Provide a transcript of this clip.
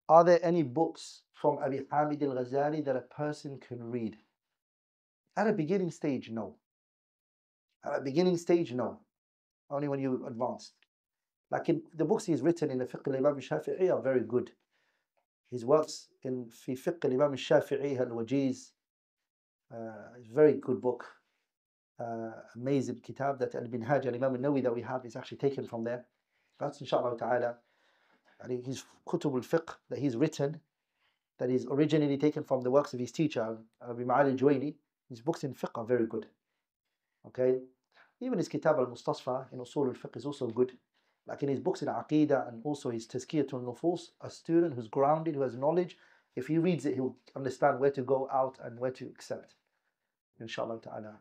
Are there any books from Abi Hamid al-Ghazali that a person can read? At a beginning stage, no. At a beginning stage, no. Only when you advance. Like the books he's written in the fiqh al-Imam al-Shafi'i are very good. His works in fi fiqh al-Imam al-Shafi'i al-Wajiz is a very good book. Amazing kitab that al-Minhaj al-Imam al-Nawawi that we have is actually taken from there. That's inshallah ta'ala. His kutub al-fiqh that he's written, that is originally taken from the works of his teacher, Abi Ma'ali al-Juwayni. His books in fiqh are very good. Okay? Even his kitab al-Mustasfa in usul al-fiqh is also good. Like in his books in Aqidah and also his 𝗧𝗵𝗁, a student who's grounded, who has knowledge, if he reads it, he'll understand where to go out and where to accept. Inshallah ta'ala.